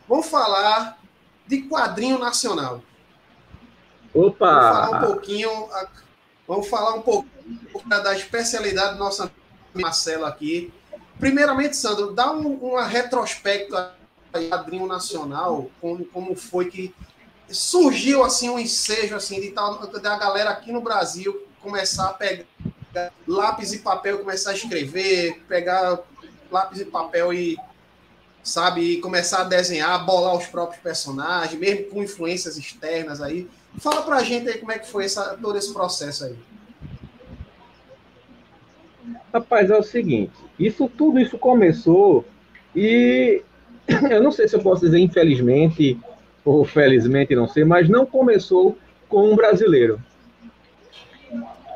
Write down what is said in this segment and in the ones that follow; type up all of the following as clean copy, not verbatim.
Vamos falar de quadrinho nacional. Opa! Vamos falar um pouquinho da especialidade do nosso amigo Marcelo aqui. Primeiramente, Sandro, dá uma retrospecto do quadrinho nacional, como foi que surgiu assim um ensejo assim da galera aqui no Brasil começar a pegar lápis e papel, começar a escrever, pegar lápis e papel e começar a desenhar, bolar os próprios personagens, mesmo com influências externas aí. Fala pra gente aí como é que foi todo esse processo aí. Rapaz, é o seguinte, tudo isso começou e eu não sei se eu posso dizer infelizmente ou felizmente, não sei, mas não começou com um brasileiro.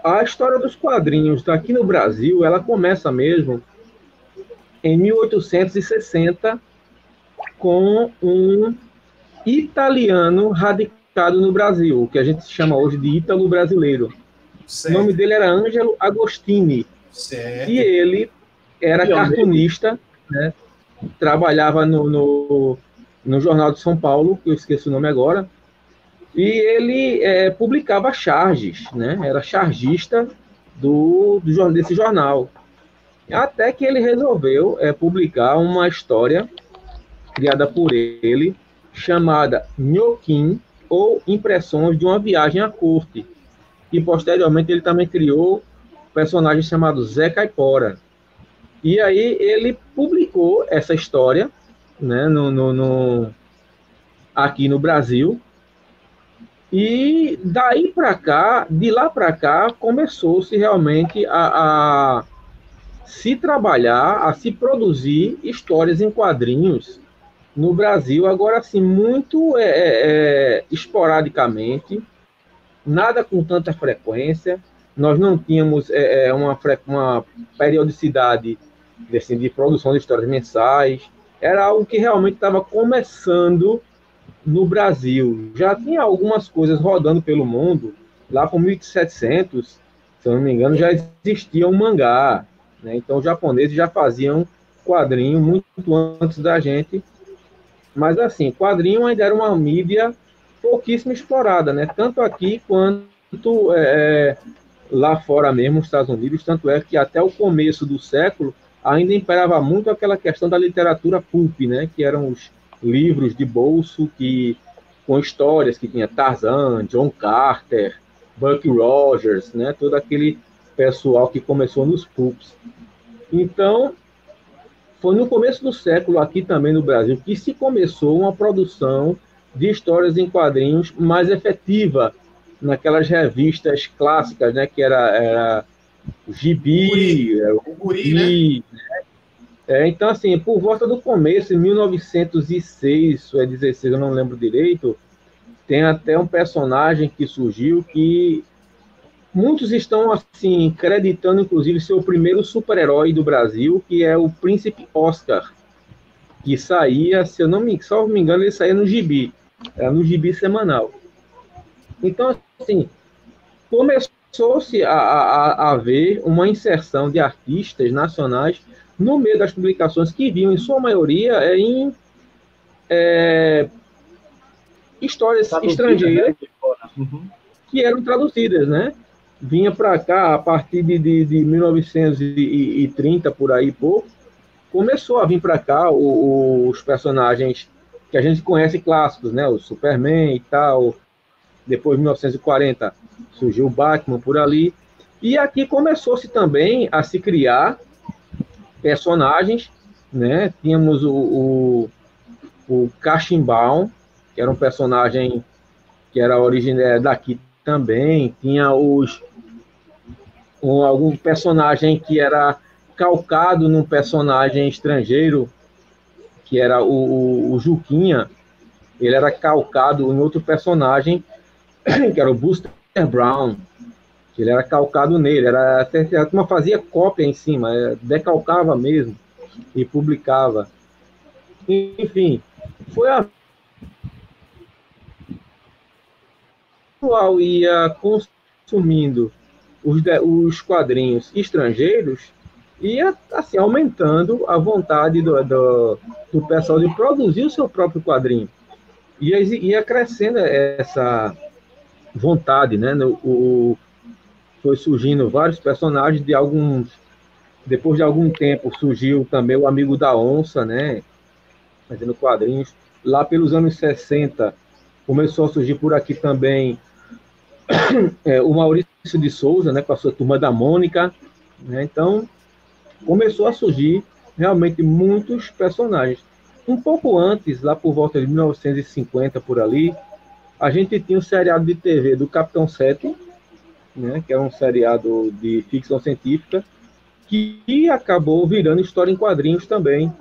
A história dos quadrinhos aqui no Brasil, ela começa mesmo em 1860 com um italiano radicado no Brasil, o que a gente chama hoje de ítalo brasileiro. Certo. O nome dele era Ângelo Agostini. Certo. E ele era cartunista, né? Trabalhava no Jornal de São Paulo, que eu esqueço o nome agora, e ele publicava charges, né? Era chargista desse jornal. Até que ele resolveu publicar uma história criada por ele, chamada Nhoquim, ou Impressões de uma Viagem à Corte. E posteriormente ele também criou um personagem chamado Zé Caipora. E aí ele publicou essa história, né, aqui no Brasil. E daí para cá, de lá para cá, começou-se realmente a se trabalhar, a se produzir histórias em quadrinhos no Brasil, agora sim, muito esporadicamente, nada com tanta frequência. Nós não tínhamos uma periodicidade de produção de histórias mensais. Era algo que realmente estava começando no Brasil. Já tinha algumas coisas rodando pelo mundo. Lá por 1700, se eu não me engano, já existia um mangá, né? Então os japoneses já faziam quadrinho muito antes da gente. Mas assim, quadrinho ainda era uma mídia pouquíssimo explorada, né? Tanto aqui quanto lá fora mesmo, nos Estados Unidos. Tanto é que até o começo do século ainda imperava muito aquela questão da literatura pulp, né? Que eram os livros de bolso com histórias que tinha Tarzan, John Carter, Buck Rogers, né? Todo aquele pessoal que começou nos pulps. Então, foi no começo do século, aqui também no Brasil, que se começou uma produção de histórias em quadrinhos mais efetiva, naquelas revistas clássicas, né, que era o Gibi, o Guri, né? Então, assim, por volta do começo, em 1906, ou 16, eu não lembro direito, tem até um personagem que surgiu que muitos estão, assim, creditando, inclusive, ser o primeiro super-herói do Brasil, que é o Príncipe Oscar, que saía, se eu não me engano, ele saía no Gibi, era no Gibi semanal. Então, assim, começou-se a haver uma inserção de artistas nacionais no meio das publicações que vinham, em sua maioria, em histórias estrangeiras, né? Que eram traduzidas, né? Vinha para cá a partir de 1930, por aí pouco, começou a vir para cá os personagens que a gente conhece clássicos, né? O Superman e tal. Depois, em 1940, surgiu o Batman por ali. E aqui começou-se também a se criar personagens, né? Tínhamos o Cachimbaum, que era um personagem que era originário daqui também. Tinha algum personagem que era calcado num personagem estrangeiro, que era o Juquinha. Ele era calcado em outro personagem, que era o Buster Brown, que ele era calcado nele. Até a turma fazia cópia em cima, decalcava mesmo e publicava. Enfim, foi a pessoal ia consumindo os quadrinhos estrangeiros, ia assim, aumentando a vontade do pessoal de produzir o seu próprio quadrinho. Ia crescendo essa vontade, né? Foi surgindo vários personagens depois de algum tempo surgiu também o Amigo da Onça, né? Fazendo quadrinhos. Lá pelos anos 60 começou a surgir por aqui também o Maurício de Souza, né? Com a sua Turma da Mônica, né? Então começou a surgir realmente muitos personagens. Um pouco antes, lá por volta de 1950 por ali, a gente tinha um seriado de TV do Capitão 7, né, que é um seriado de ficção científica, que acabou virando história em quadrinhos também.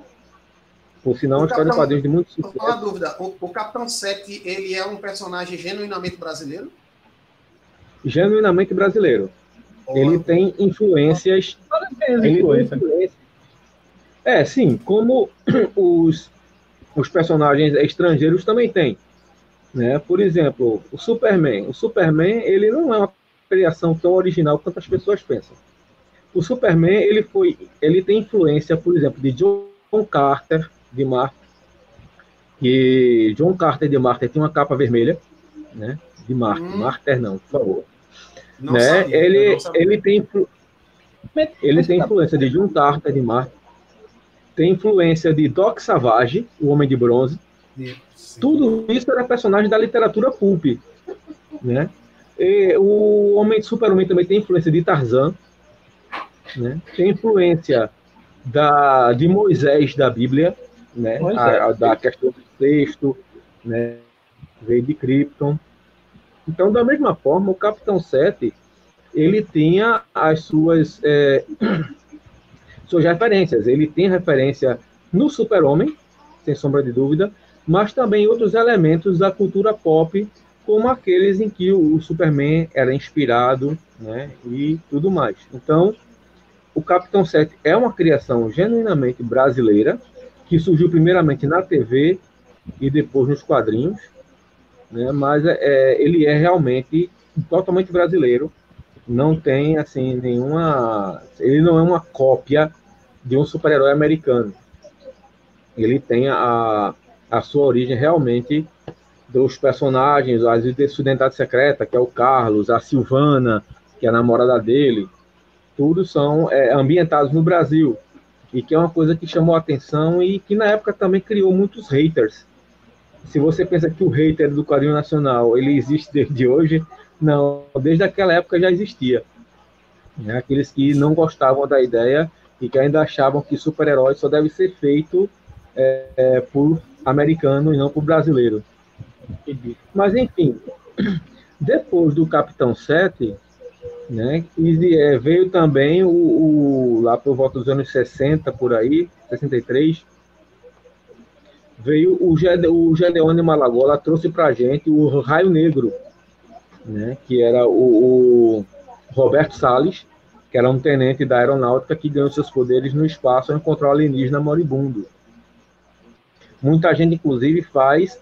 Por sinal, uma história em quadrinhos de muito sucesso. Uma dúvida, o Capitão 7, ele é um personagem genuinamente brasileiro? Genuinamente brasileiro. Ele tem influências... Sim, como os personagens estrangeiros também têm. Né? Por exemplo, o Superman. O Superman, ele não é uma criação tão original quanto as pessoas pensam. O Superman, ele tem influência, por exemplo, de John Carter de Marte. E John Carter de Marte tem uma capa vermelha, né? De Marte. Marter não, por favor. Não né? sabia, Ele tem influência de John Carter de Marte. Tem influência de Doc Savage, o Homem de Bronze. Sim. Tudo isso era personagem da literatura pulp, né? E o Super-Homem também tem influência de Tarzan, né? Tem influência de Moisés da Bíblia, né? Da questão do texto, né? Veio de Krypton. Então, da mesma forma, o Capitão 7, ele tinha as suas referências. Ele tem referência no Super-Homem, sem sombra de dúvida, mas também outros elementos da cultura pop, como aqueles em que o Superman era inspirado, né, e tudo mais. Então, o Capitão 7 é uma criação genuinamente brasileira, que surgiu primeiramente na TV e depois nos quadrinhos, né, mas ele é realmente totalmente brasileiro. Não tem, assim, nenhuma... Ele não é uma cópia de um super-herói americano. Ele tem a sua origem realmente dos personagens, a Estudantado Secreta, que é o Carlos, a Silvana, que é a namorada dele. Todos são ambientados no Brasil. E que é uma coisa que chamou a atenção e que na época também criou muitos haters. Se você pensa que o hater do quadrinho nacional ele existe desde hoje, não, desde aquela época já existia. Né? Aqueles que não gostavam da ideia e que ainda achavam que super-herói só deve ser feito por americano e não por brasileiro. Mas, enfim, depois do Capitão 7, né, veio também lá por volta dos anos 60, por aí, 63, veio o Gedeone Malagola, trouxe para a gente o Raio Negro, né, que era o Roberto Salles, que era um tenente da aeronáutica que ganhou seus poderes no espaço ao encontrar o alienígena moribundo. Muita gente, inclusive, faz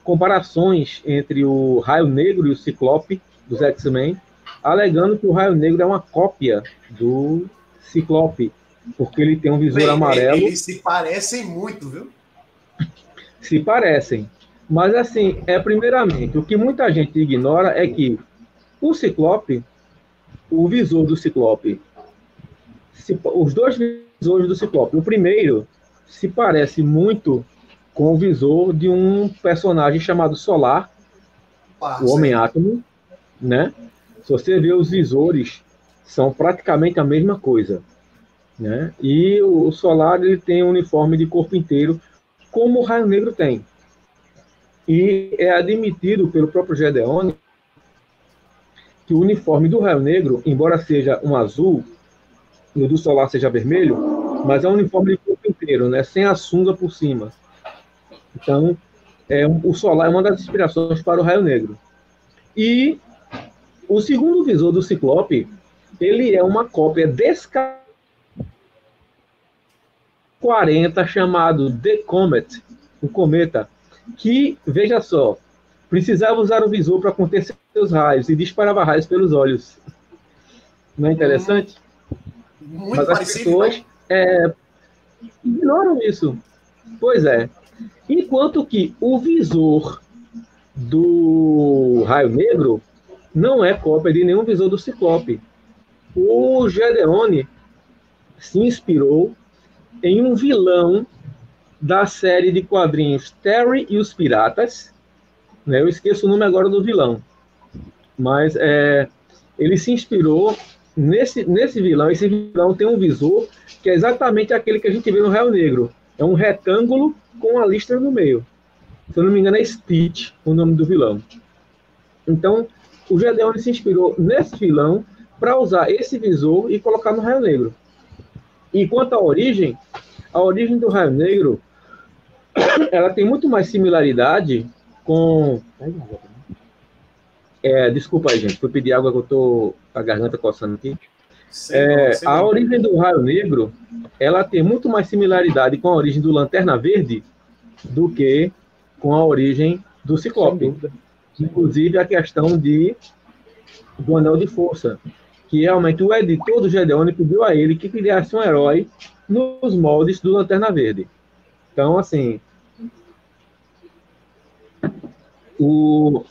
comparações entre o Raio Negro e o Ciclope dos X-Men, alegando que o Raio Negro é uma cópia do Ciclope, porque ele tem um visor amarelo. Eles se parecem muito, viu? Se parecem. Mas, assim, primeiramente, o que muita gente ignora é que o Ciclope, o visor do Ciclope, os dois visores do Ciclope, o primeiro se parece muito com o visor de um personagem chamado Solar, o Homem-Átomo, né? Se você vê os visores, são praticamente a mesma coisa, né? E o Solar, ele tem um uniforme de corpo inteiro, como o Raio Negro tem. E é admitido pelo próprio Gedeone que o uniforme do Raio Negro, embora seja um azul, e o do Solar seja vermelho, mas é um uniforme de corpo inteiro, né? Sem a sunga por cima. Então, o Solar é uma das inspirações para o Raio Negro. E o segundo visor do Ciclope, ele é uma cópia descarada 40 chamado The Comet, o cometa, que, veja só, precisava usar o visor para conter seus raios e disparava raios pelos olhos. Não é interessante? Muito Mas as parecido, pessoas ignoram isso. Pois é. Enquanto que o visor do Raio Negro não é cópia de nenhum visor do Ciclope. O Gedeone se inspirou em um vilão da série de quadrinhos Terry e os Piratas, né? Eu esqueço o nome agora do vilão, mas ele se inspirou nesse vilão. Esse vilão tem um visor que é exatamente aquele que a gente vê no Raio Negro. É um retângulo com a listra no meio. Se eu não me engano, é Stitch o nome do vilão. Então, o Gedeone se inspirou nesse vilão para usar esse visor e colocar no Raio Negro. E quanto à origem, a origem do Raio Negro, ela tem muito mais similaridade com... desculpa aí, gente, fui pedir água que eu tô com a garganta coçando aqui. A origem do Raio Negro, ela tem muito mais similaridade com a origem do Lanterna Verde do que com a origem do Ciclope. Inclusive a questão do Anel de Força, que realmente o editor do Gedeone pediu a ele que criasse um herói nos moldes do Lanterna Verde. Então, assim, o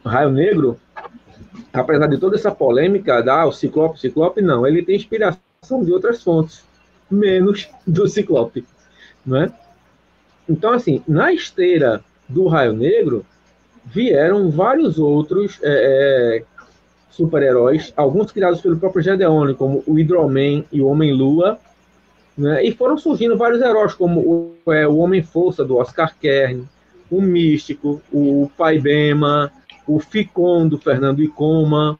Raio Negro, apesar de toda essa polêmica, o Ciclope, não, ele tem inspiração de outras fontes, menos do Ciclope, não é? Então, assim, na esteira do Raio Negro, vieram vários outros super-heróis, alguns criados pelo próprio Gedeone, como o Hydro-Man e o Homem-Lua, né? E foram surgindo vários heróis, como o Homem-Força, do Oscar Kern, o Místico, o Pai Bema, o Ficon, do Fernando Icoma.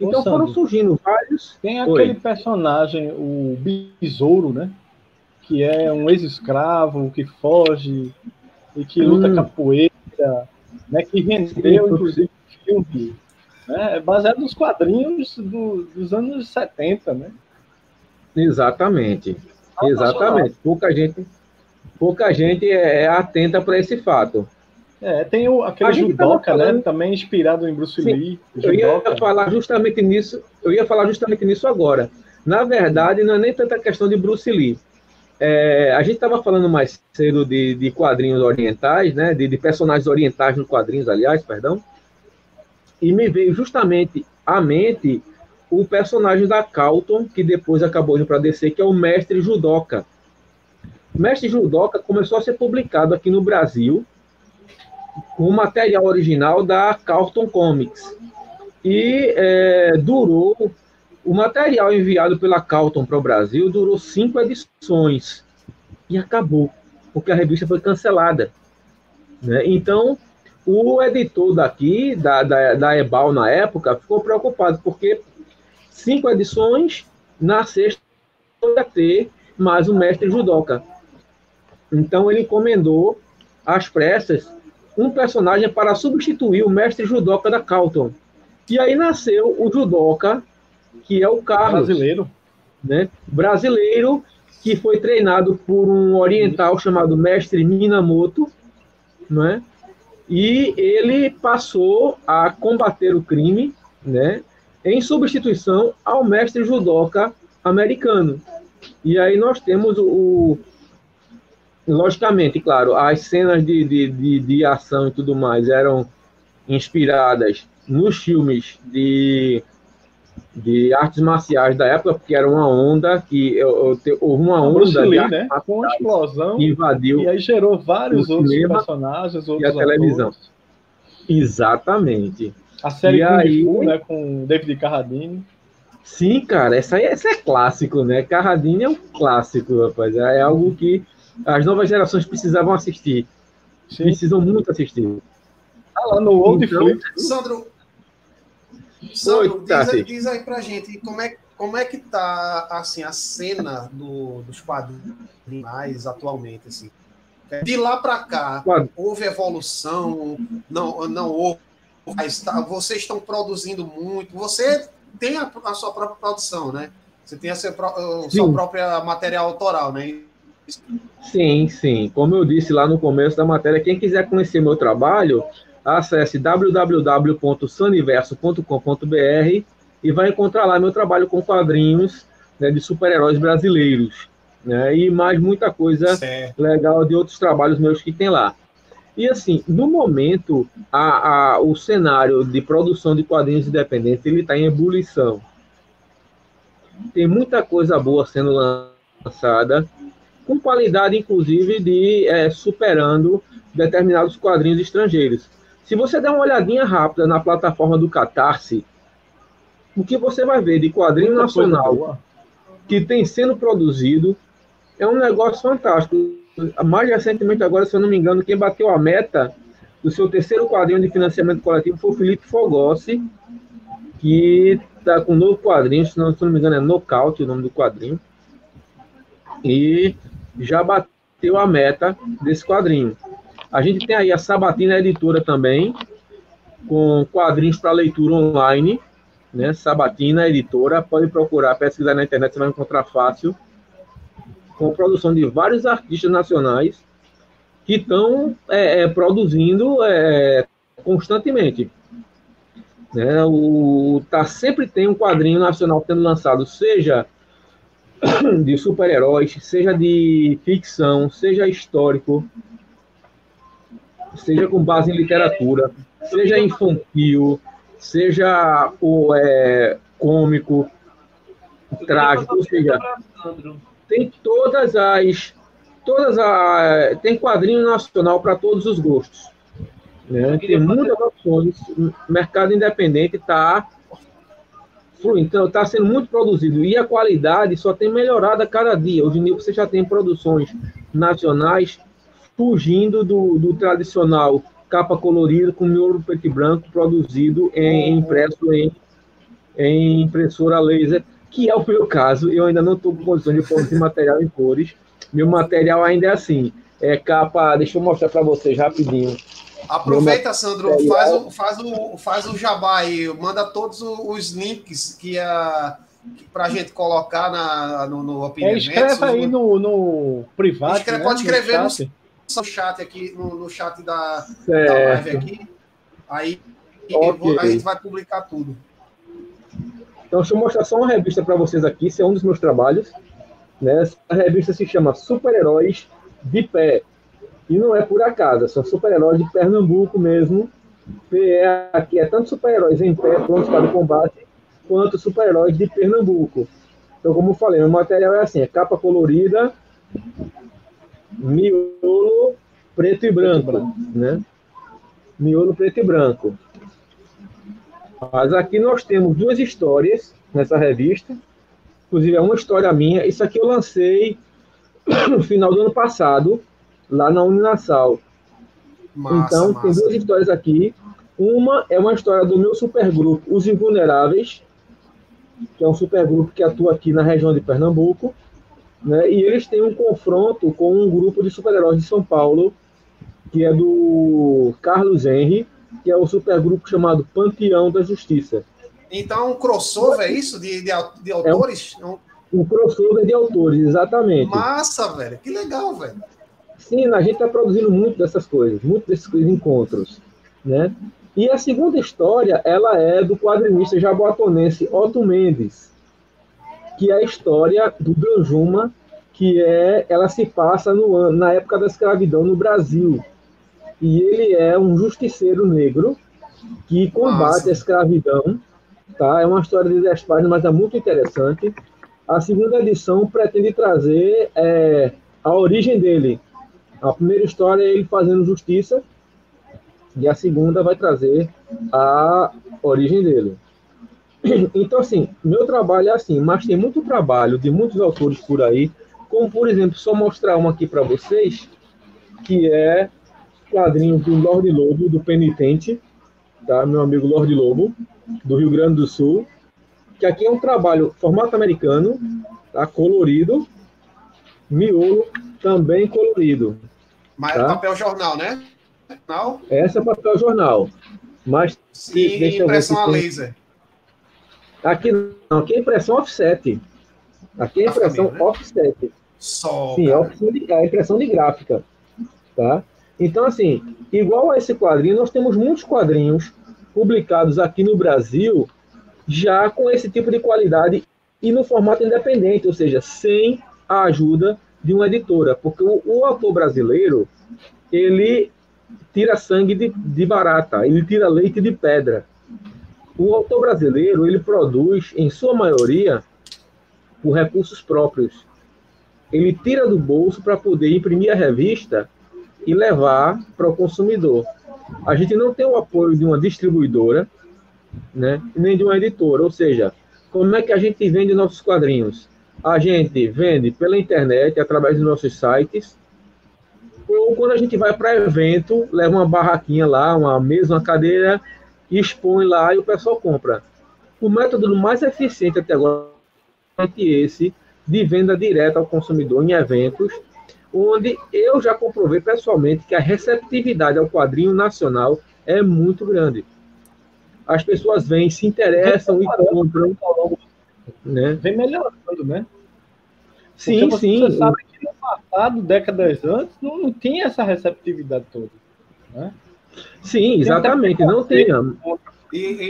Então foram surgindo vários... Tem aquele personagem, o Besouro, né? Que é um ex-escravo, que foge e que luta capoeira, né? Que rendeu, inclusive, filme, né? Baseado nos quadrinhos dos anos 70, né? Exatamente. Exatamente. Pouca gente é atenta para esse fato. Tem aquele judoca, né? Também inspirado em Bruce Lee. Eu ia falar justamente nisso agora. Na verdade, não é nem tanta questão de Bruce Lee. A gente estava falando mais cedo de quadrinhos orientais, né? De personagens orientais nos quadrinhos, aliás, perdão. E me veio justamente à mente o personagem da Carlton, que depois acabou indo para DC, que é o Mestre Judoka. O Mestre Judoka começou a ser publicado aqui no Brasil com material original da Carlton Comics. E durou... O material enviado pela Carlton para o Brasil durou 5 edições. E acabou, porque a revista foi cancelada, né? Então, o editor daqui, da Ebal na época, ficou preocupado, porque 5 edições, na sexta ia ter mais o Mestre Judoka. Então, ele encomendou, às pressas, um personagem para substituir o Mestre Judoka da Carlton. E aí nasceu o Judoka, que é o Carlos. Brasileiro. Né? Brasileiro, que foi treinado por um oriental chamado Mestre Minamoto, né? E ele passou a combater o crime, né? Em substituição ao Mestre Judoka americano. E aí nós temos logicamente, claro, as cenas de ação e tudo mais eram inspiradas nos filmes de artes marciais da época, porque era uma onda houve uma onda Bruce Lee, de né? Com uma explosão que invadiu e aí gerou vários outros personagens, outros e a televisão. Atores. Exatamente. A série Kung Fu, né, com David Carradine. Sim, cara, essa é clássico, né? Carradine é um clássico, rapaz. É algo que as novas gerações precisavam assistir. Sim. Precisam muito assistir. Tá lá no Old Flip. Sandro, diz aí pra gente como é que tá assim, a cena dos quadrinhos atualmente, assim. De lá para cá, houve evolução, não houve, mas vocês estão produzindo muito, você tem a sua própria produção, né? Você tem a sua própria material autoral, né? Sim. Como eu disse lá no começo da matéria, quem quiser conhecer meu trabalho, acesse www.saniverso.com.br e vai encontrar lá meu trabalho com quadrinhos né, de super-heróis brasileiros, né, e mais muita coisa legal de outros trabalhos meus que tem lá. E assim, no momento, o cenário de produção de quadrinhos independentes ele está em ebulição. Tem muita coisa boa sendo lançada, com qualidade, inclusive, de superando determinados quadrinhos estrangeiros. Se você der uma olhadinha rápida na plataforma do Catarse, o que você vai ver de quadrinho nacional que tem sendo produzido é um negócio fantástico. Mais recentemente, agora, se eu não me engano, quem bateu a meta do seu terceiro quadrinho de financiamento coletivo foi o Felipe Fogossi, que está com um novo quadrinho, se não me engano é Nocaute o nome do quadrinho, e já bateu a meta desse quadrinho. A gente tem aí a Sabatina Editora também, com quadrinhos para leitura online, né? Sabatina Editora, pode procurar, pesquisar na internet, você vai encontrar fácil, com produção de vários artistas nacionais que estão produzindo constantemente. Né? Sempre tem um quadrinho nacional sendo lançado, seja de super-heróis, seja de ficção, seja histórico, seja com base em literatura, seja infantil, seja cômico, trágico, ou seja, tem tem quadrinho nacional para todos os gostos, né? Tem muitas opções, o mercado independente está fluindo, então está sendo muito produzido e a qualidade só tem melhorado a cada dia. Hoje em dia você já tem produções nacionais fugindo do tradicional capa colorida com miolo preto e branco produzido impresso em impressora laser, que é o meu caso. Eu ainda não estou com condições de produzir material em cores. Meu material ainda é assim, capa. Deixa eu mostrar para vocês rapidinho. Aproveita, Sandro, faz o jabá aí, manda todos os links para a gente colocar no Opinião. Escreve aí no privado. Pode escrever no chat aqui, no chat da live aqui. Aí a gente vai publicar tudo. Então, deixa eu mostrar só uma revista para vocês aqui. Esse é um dos meus trabalhos. Né? A revista se chama Super-Heróis de Pé. E não é por acaso, são super-heróis de Pernambuco mesmo. Aqui é tanto super-heróis em pé, prontos para o combate, quanto super-heróis de Pernambuco. Então, como eu falei, o material é assim, capa colorida, miolo preto e branco, né? Miolo preto e branco. Mas aqui nós temos duas histórias nessa revista. Inclusive, é uma história minha. Isso aqui eu lancei no final do ano passado, lá na Uninasal. Então, tem duas histórias aqui. Uma é uma história do meu supergrupo, Os Invulneráveis, que é um supergrupo que atua aqui na região de Pernambuco, né? E eles têm um confronto com um grupo de super-heróis de São Paulo, que é do Carlos Henry, que é o supergrupo chamado Panteão da Justiça. Então, um crossover, é isso? De autores? Um crossover de autores, exatamente. Massa, velho. Que legal, velho. Sim, a gente está produzindo muito dessas coisas, muito desses encontros, né? E a segunda história, ela é do quadrinista jaboatonense Otto Mendes, que é a história do Danjuma, ela se passa na época da escravidão no Brasil. E ele é um justiceiro negro que combate a escravidão. Tá? É uma história de 10 páginas, mas é muito interessante. A segunda edição pretende trazer a origem dele. A primeira história é ele fazendo justiça, e a segunda vai trazer a origem dele. Então, assim, meu trabalho é assim, mas tem muito trabalho de muitos autores por aí, como, por exemplo, só mostrar uma aqui para vocês, que é quadrinho do Lorde Lobo, do Penitente, tá? Meu amigo Lorde Lobo, do Rio Grande do Sul, que aqui é um trabalho formato americano, tá? Colorido, miolo, também colorido. Mas tá? É papel jornal, né? Não? Essa é papel jornal. Mas sim, deixa impressão a laser. Aqui não, aqui é impressão offset. Aqui é impressão offset. Só, sim, é a impressão de gráfica. Tá? Então, assim, igual a esse quadrinho, nós temos muitos quadrinhos publicados aqui no Brasil já com esse tipo de qualidade e no formato independente, ou seja, sem a ajuda de uma editora, porque o autor brasileiro, ele tira sangue de barata, ele tira leite de pedra. O autor brasileiro, ele produz, em sua maioria, por recursos próprios. Ele tira do bolso para poder imprimir a revista e levar para o consumidor. A gente não tem o apoio de uma distribuidora, né, nem de uma editora, ou seja, como é que a gente vende nossos quadrinhos? A gente vende pela internet, através dos nossos sites, ou quando a gente vai para evento, leva uma barraquinha lá, uma mesa, uma cadeira, e expõe lá e o pessoal compra. O método mais eficiente até agora é esse, de venda direta ao consumidor em eventos, onde eu já comprovei pessoalmente que a receptividade ao quadrinho nacional é muito grande. As pessoas vêm, se interessam e compram. Né? Vem melhorando, né? Sim, você sabe que no passado, décadas antes, não tinha essa receptividade toda. Né? Sim, exatamente, não tinha.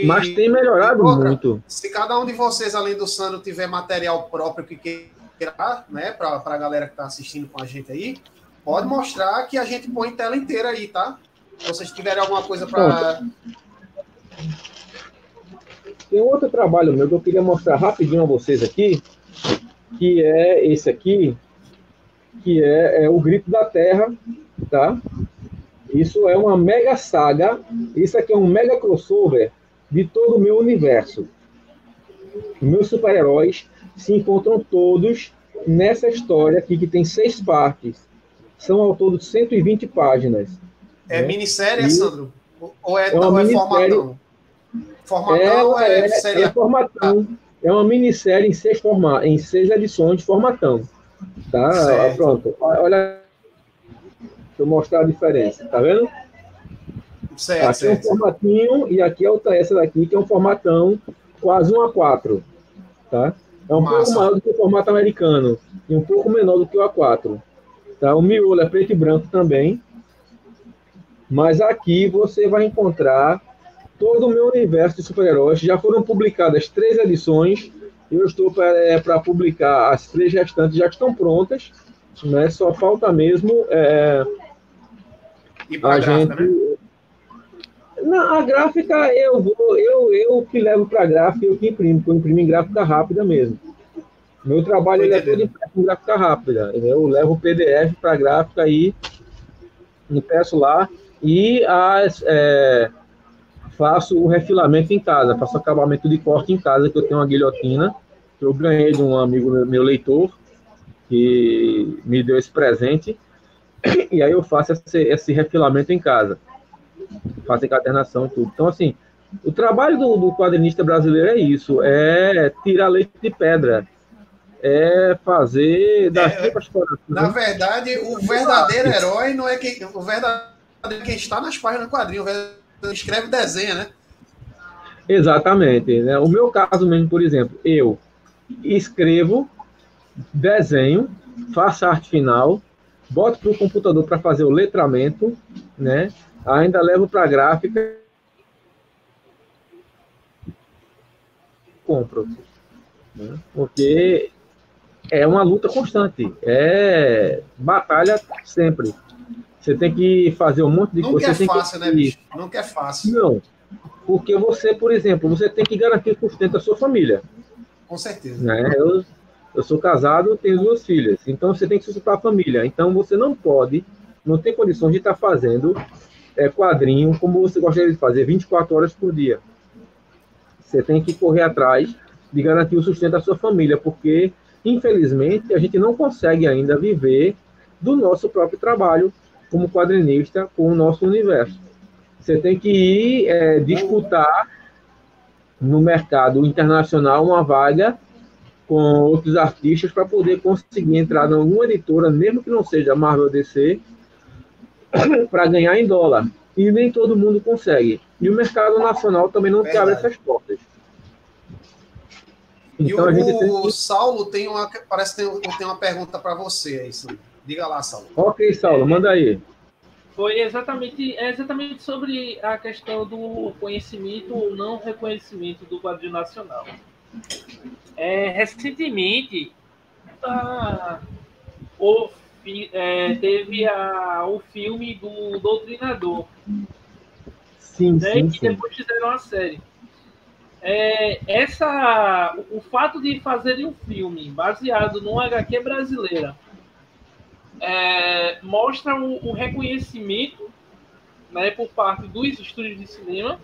Mas tem melhorado muito. Se cada um de vocês, além do Sandro, tiver material próprio que queira, né, para a galera que está assistindo com a gente aí, pode mostrar que a gente põe tela inteira aí, tá? Se vocês tiverem alguma coisa para... Tem outro trabalho meu que eu queria mostrar rapidinho a vocês aqui, que é esse aqui, que é o Grito da Terra, tá? Isso é uma mega saga, isso aqui é um mega crossover de todo o meu universo. Meus super-heróis se encontram todos nessa história aqui, que tem 6 partes. São ao todo 120 páginas. É, né? Minissérie, Sandro? Ou é formatão? Formatão é formatão. É uma minissérie em 6 edições de formatão. Tá? Certo. Pronto. Olha, deixa eu mostrar a diferença. Tá vendo? Certo, aqui é um formatinho e aqui é essa daqui, que é um formatão quase 1:4. Tá? É um pouco maior do que o formato americano e um pouco menor do que o A4. Tá? O miolo é preto e branco também. Mas aqui você vai encontrar todo o meu universo de super-heróis. Já foram publicadas 3 edições. Eu estou para publicar as 3 restantes, já estão prontas. Né? Só falta mesmo e para a gráfica, né? A gráfica eu que levo para a gráfica, eu que imprimo, porque eu imprimo em gráfica rápida mesmo. Meu trabalho ele é todo impresso em gráfica rápida. Eu levo o PDF para a gráfica e impresso lá e faço o refilamento em casa, faço acabamento de corte em casa, que eu tenho uma guilhotina que eu ganhei de um amigo meu leitor, que me deu esse presente, e aí eu faço esse refilamento em casa. Faço encadernação e tudo. Então, assim, o trabalho do quadrinista brasileiro é isso, é tirar leite de pedra, é fazer das tripas fora. Na verdade, o verdadeiro herói não é quem... O verdadeiro é quem está nas páginas do quadrinho, escreve e desenha, né? Exatamente. Né? O meu caso mesmo, por exemplo, eu escrevo, desenho, faço a arte final, boto para o computador para fazer o letramento, né? Ainda levo para a gráfica, compro. Né? Porque é uma luta constante, é batalha sempre. Você tem que fazer um monte de coisa. Nunca é fácil, né, bicho? Nunca é fácil. Não, porque você, por exemplo, você tem que garantir o sustento da sua família. Com certeza. Né? Eu sou casado, tenho 2 filhas, então você tem que sustentar a família. Então você não tem condições de estar fazendo quadrinho como você gostaria de fazer 24 horas por dia. Você tem que correr atrás de garantir o sustento da sua família, porque, infelizmente, a gente não consegue ainda viver do nosso próprio trabalho como quadrinista com o nosso universo. Você tem que ir disputar no mercado internacional uma vaga com outros artistas para poder conseguir entrar em alguma editora, mesmo que não seja Marvel ou DC, para ganhar em dólar. E nem todo mundo consegue. E o mercado nacional também não te abre essas portas. Então, o Saulo parece que tem uma pergunta para você aí, Saulo. Diga lá, Saulo. Ok, Saulo, manda aí. Foi exatamente sobre a questão do conhecimento ou não reconhecimento do quadrinho nacional. Recentemente, teve o filme do Doutrinador, Sim, né? sim, E sim. depois fizeram a série. O fato de fazerem um filme baseado numa HQ brasileira mostra o reconhecimento, né, por parte dos estúdios de cinema,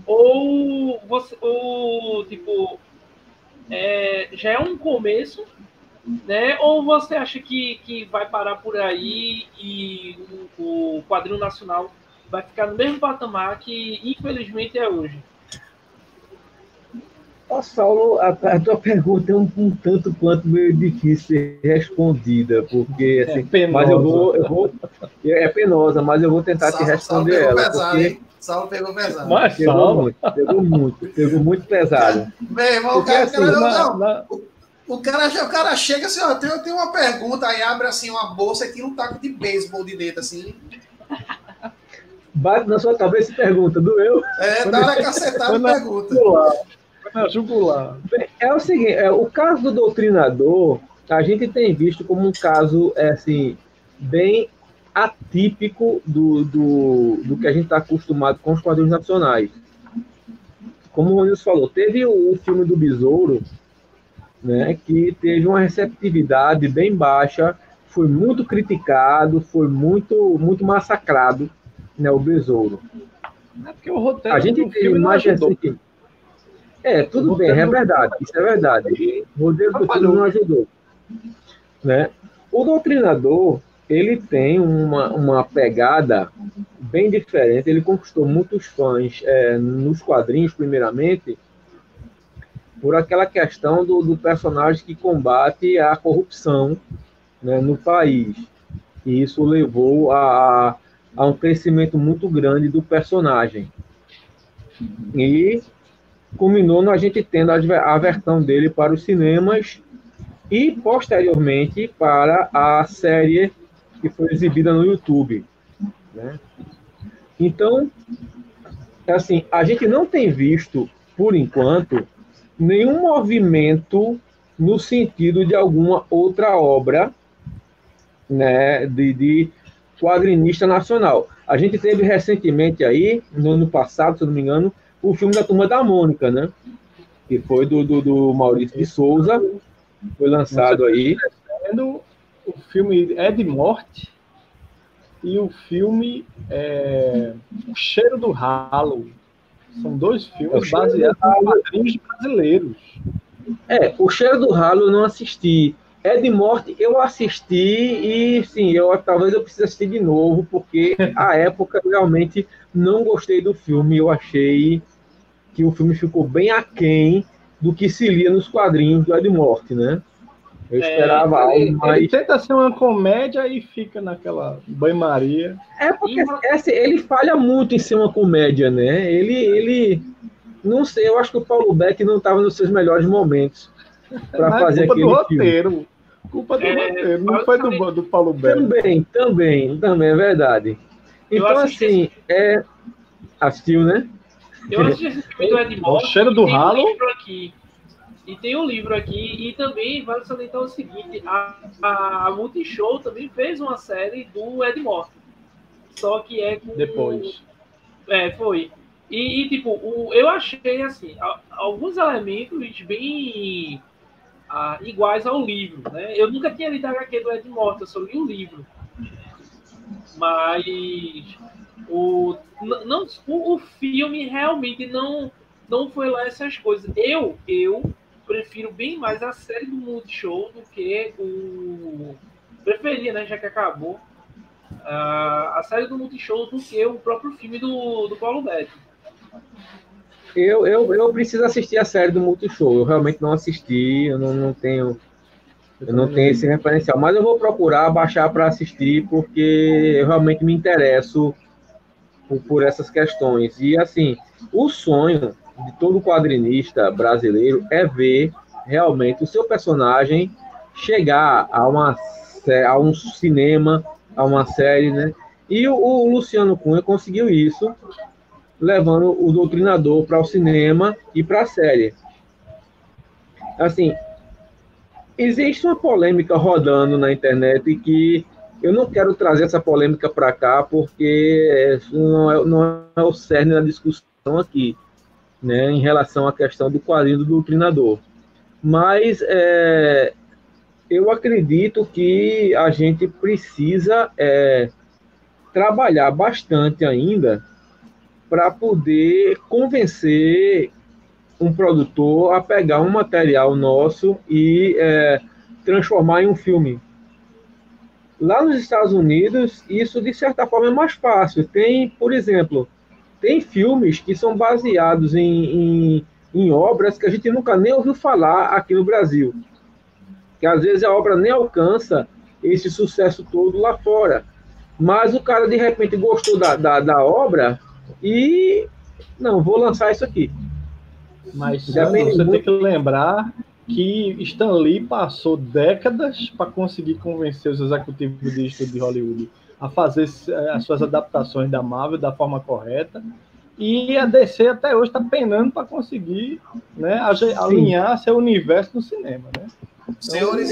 ou tipo, já é um começo, né? Ou você acha que vai parar por aí e o quadrinho nacional vai ficar no mesmo patamar que infelizmente é hoje? Ó, Saulo, a tua pergunta é um tanto quanto meio difícil de ser respondida, porque assim, mas é penosa, mas eu vou tentar te Saulo responder pegou ela, pesado, porque hein? Saulo pegou pesado. Mas Saulo, pegou muito pesado. Meu irmão, Porque assim, o cara chega assim, ó, eu tenho uma pergunta, aí abre assim uma bolsa e tira um taco de beisebol de dentro, assim. bate na sua cabeça e pergunta, doeu? Dá uma cacetada e pergunta. Jugular. É o seguinte, o caso do Doutrinador, a gente tem visto como um caso assim, bem atípico do que a gente está acostumado com os quadrinhos nacionais. Como o Ronilson falou, teve o filme do Besouro, né, que teve uma receptividade bem baixa, foi muito criticado, foi muito massacrado, né, o Besouro. É porque o roteiro A gente do teve filme não mais ajudou. recente. Tudo bem, é verdade, isso é verdade. O roteiro do filme não ajudou. Né? O Doutrinador, ele tem uma pegada bem diferente, ele conquistou muitos fãs nos quadrinhos, primeiramente, por aquela questão do personagem que combate a corrupção, né, no país. E isso levou a um crescimento muito grande do personagem. E culminou na gente tendo a versão dele para os cinemas e, posteriormente, para a série que foi exibida no YouTube. Né? Então, assim, a gente não tem visto, por enquanto, nenhum movimento no sentido de alguma outra obra, né, de quadrinista nacional. A gente teve recentemente aí, no ano passado, se eu não me engano, o filme da Turma da Mônica, né? Que foi do Maurício de Souza, foi lançado aí. O filme é de morte e o filme O Cheiro do Ralo. São dois filmes baseados em quadrinhos brasileiros. O Cheiro do Ralo eu não assisti. É de morte eu assisti e sim, talvez eu precise assistir de novo, porque à época realmente não gostei do filme. Eu achei que o filme ficou bem aquém do que se lia nos quadrinhos do Ed Morte, né? Eu esperava algo mais... Ele tenta ser uma comédia e fica naquela banho-maria. Porque ele falha muito em ser uma comédia, né? Ele não sei, eu acho que o Paulo Beck não estava nos seus melhores momentos para fazer aquele filme. Culpa do roteiro, não foi do Paulo Beck. Também, é verdade. Então, assim, assistiu, né? Eu assisti esse filme do Ed Morte. O Cheiro do Ralo. E tem um livro aqui, e também vale salientar o seguinte, a Multishow também fez uma série do Ed Morte. Só que com... Depois. Foi. E tipo, eu achei, assim, alguns elementos bem iguais ao livro, né? Eu nunca tinha lido a HQ do Ed Morte, eu só li o livro. Mas o filme realmente não foi lá essas coisas. Eu prefiro bem mais a série do Multishow do que preferia, né, já que acabou, a série do Multishow do que o próprio filme do Paulo Betti. Eu preciso assistir a série do Multishow. Eu realmente não assisti, eu não tenho esse referencial, mas eu vou procurar baixar para assistir, porque eu realmente me interesso por essas questões. E assim, o sonho de todo quadrinista brasileiro é ver realmente o seu personagem chegar a um cinema, a uma série, né? E o Luciano Cunha conseguiu isso, levando o Doutrinador para o cinema e para a série. Assim, existe uma polêmica rodando na internet que eu não quero trazer essa polêmica para cá, porque não é o cerne da discussão aqui, né, em relação à questão do quadrinho do doutrinador. Mas eu acredito que a gente precisa trabalhar bastante ainda para poder convencer um produtor a pegar um material nosso e transformar em um filme. Lá nos Estados Unidos, isso de certa forma é mais fácil. Tem, por exemplo, tem filmes que são baseados em obras que a gente nunca nem ouviu falar aqui no Brasil. Que às vezes a obra nem alcança esse sucesso todo lá fora. Mas o cara, de repente, gostou da obra e... Não, vou lançar isso aqui. Mas você tem que lembrar que Stan Lee passou décadas para conseguir convencer os executivos de estúdio de Hollywood a fazer as suas adaptações da Marvel da forma correta. E a DC até hoje está penando para conseguir, né, alinhar seu universo no cinema, né? Senhores,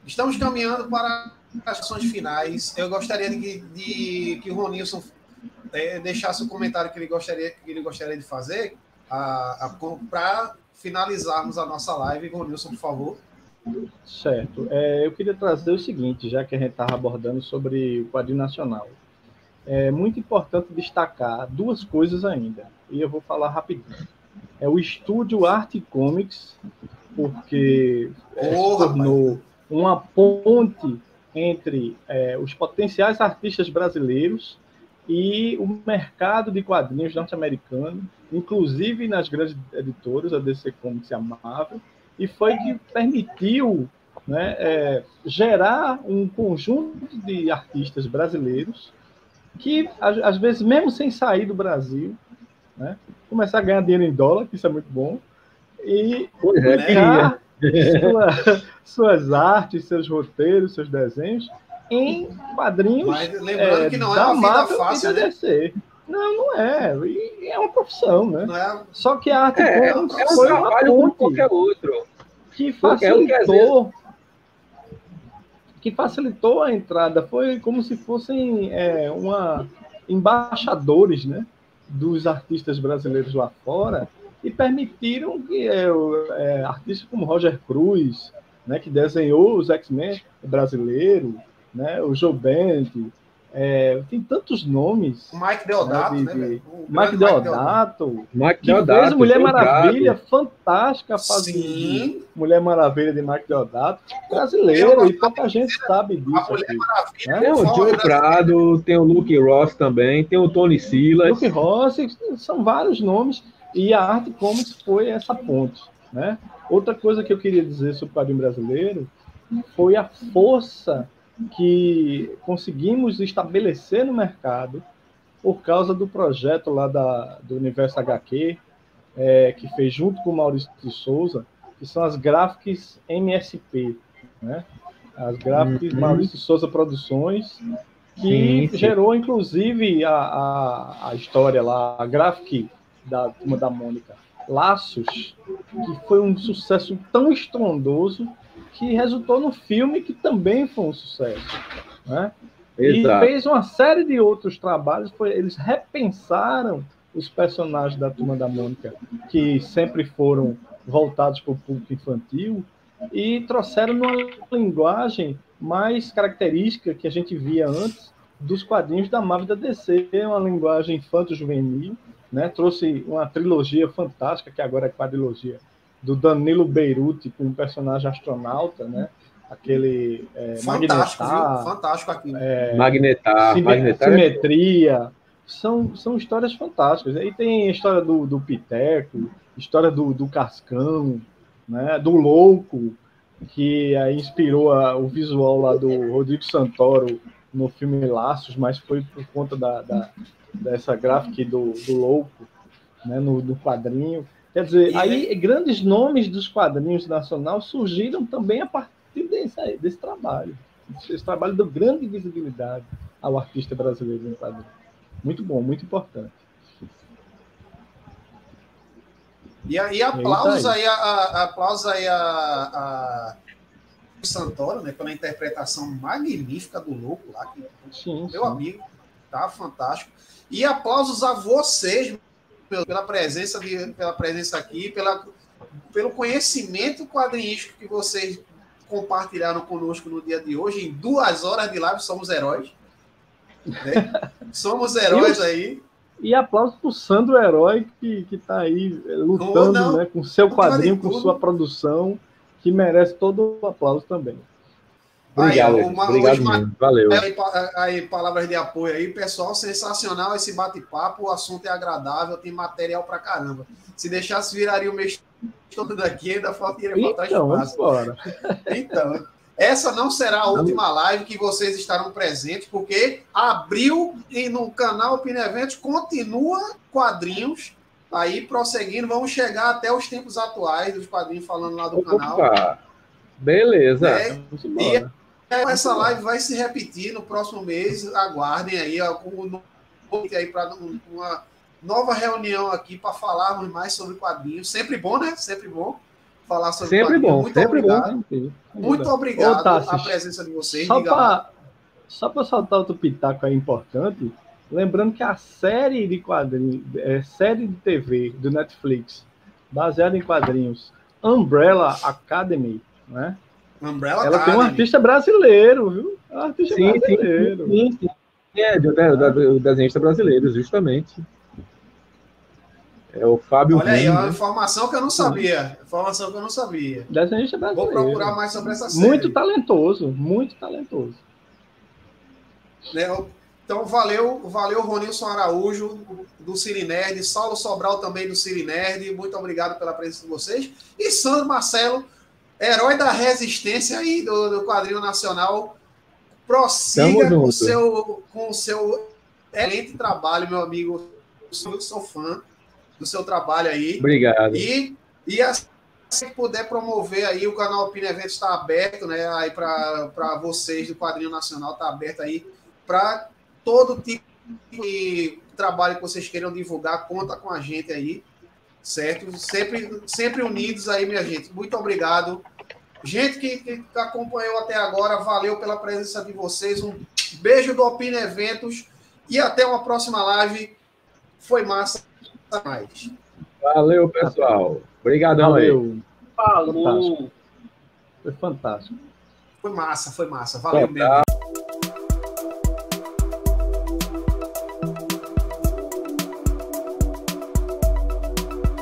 estamos caminhando para as ações finais. Eu gostaria que o Ronilson deixasse o comentário que ele gostaria de fazer para finalizarmos a nossa live. Ronilson, por favor. Certo. Eu queria trazer o seguinte, já que a gente estava abordando sobre o quadrinho nacional. É muito importante destacar duas coisas ainda, e eu vou falar rapidinho. É o estúdio Arte Comics, porque se tornou uma ponte entre os potenciais artistas brasileiros e o mercado de quadrinhos norte-americano, inclusive nas grandes editoras, a DC Comics e a Marvel, e foi que permitiu, né, gerar um conjunto de artistas brasileiros que, às vezes, mesmo sem sair do Brasil, né, começar a ganhar dinheiro em dólar, que isso é muito bom, e publicar suas artes, seus roteiros, seus desenhos em quadrinhos. Mas lembrando que não é uma vida fácil, né? Não é. E é uma profissão, né? Só que a arte foi um trabalho como qualquer outro. Que facilitou a entrada. Foi como se fossem embaixadores, né, dos artistas brasileiros lá fora, e permitiram que artistas como Roger Cruz, né, que desenhou os X-Men brasileiro, né, o Joe Bent, tem tantos nomes. O Mike Deodato, né? Mike Deodato, fez Mulher Maravilha, fantástica fazendo Mulher Maravilha de Mike Deodato, brasileiro, e pouca gente sabe disso. Né? Tem o Joe Prado, tem o Luke Ross também, tem o Tony Silas. Luke Ross, são vários nomes, e a Arte Comics foi essa ponte, né? Outra coisa que eu queria dizer sobre o quadrinho brasileiro foi a força que conseguimos estabelecer no mercado por causa do projeto lá do Universo HQ, que fez junto com o Maurício de Souza, que são as Graphics MSP, né? As Graphics Maurício de Souza Produções, que gerou, inclusive, a história lá, a Graphic da Turma da Mônica, Laços, que foi um sucesso tão estrondoso que resultou no filme que também foi um sucesso, né? E fez uma série de outros trabalhos. Eles repensaram os personagens da Turma da Mônica, que sempre foram voltados para o público infantil, e trouxeram uma linguagem mais característica que a gente via antes dos quadrinhos da Marvel e da DC, uma linguagem infanto-juvenil, né? Trouxe uma trilogia fantástica, que agora é quadrilogia, do Danilo Beirute com um personagem astronauta, né? Aquele fantástico, fantástico aqui. Magnetar, Simetria. São histórias fantásticas. Aí tem a história do Piteco, história do Cascão, né? Do Louco, que inspirou o visual lá do Rodrigo Santoro no filme Laços, mas foi por conta dessa gráfica do Louco, né? No quadrinho. Quer dizer, aí grandes nomes dos quadrinhos nacional surgiram também a partir desse trabalho. Esse trabalho deu grande visibilidade ao artista brasileiro no quadrinho. Muito bom, muito importante. E aí, aplausos aí a Santoro, né, pela interpretação magnífica do louco lá, que, meu amigo, tá fantástico. E aplausos a vocês pela presença aqui, pelo conhecimento quadrinístico que vocês compartilharam conosco no dia de hoje. Em 2 horas de live, somos heróis. Né? Somos heróis aí. E aplausos pro Sandro Herói, que tá aí lutando, né, com seu quadrinho, com sua produção, que merece todo o aplauso também. Obrigado, obrigado mesmo. Valeu. Aí, palavras de apoio aí, pessoal, sensacional esse bate-papo, o assunto é agradável, tem material pra caramba. Se deixasse, viraria o mês todo daqui, ainda faltaria espaço. Então, essa não será a última live que vocês estarão presentes, porque abril e no canal Opina Eventos continua quadrinhos, aí prosseguindo, vamos chegar até os tempos atuais dos quadrinhos falando lá do canal. Beleza. E essa live vai se repetir no próximo mês, aguardem aí, para uma nova reunião aqui para falarmos mais sobre quadrinhos. Sempre bom, né? Sempre bom falar sobre quadrinhos. Muito obrigado. Muito obrigado a presença de vocês. Só para soltar outro pitaco aí importante, lembrando que a série de quadrinhos, série de TV do Netflix, baseada em quadrinhos, Umbrella Academy, né? Ela tem um artista brasileiro, viu? Um artista brasileiro. Sim. É, do desenhista brasileiro, justamente. É o Fábio. Olha aí, uma informação que eu não sabia. Desenhista brasileiro. Vou procurar mais sobre essa série. Muito talentoso. Então, valeu, Ronilson Araújo, do Cine Nerd, Saulo Sobral também do Cine Nerd. Muito obrigado pela presença de vocês. E Sandro Marcelo, herói da resistência aí do quadrinho nacional. Prossiga com o seu excelente trabalho, meu amigo. Eu sou fã do seu trabalho aí. Obrigado. E se puder promover aí, o canal Opina Eventos está aberto, né? Aí para vocês do quadrinho nacional, está aberto aí para todo tipo de trabalho que vocês queiram divulgar, conta com a gente aí, certo? Sempre unidos aí, minha gente. Muito obrigado. Gente que acompanhou até agora, valeu pela presença de vocês. Um beijo do Opina Eventos e até uma próxima live. Foi massa mais. Valeu, pessoal. Obrigadão aí. Falou. Foi fantástico. Foi massa. Valeu mesmo.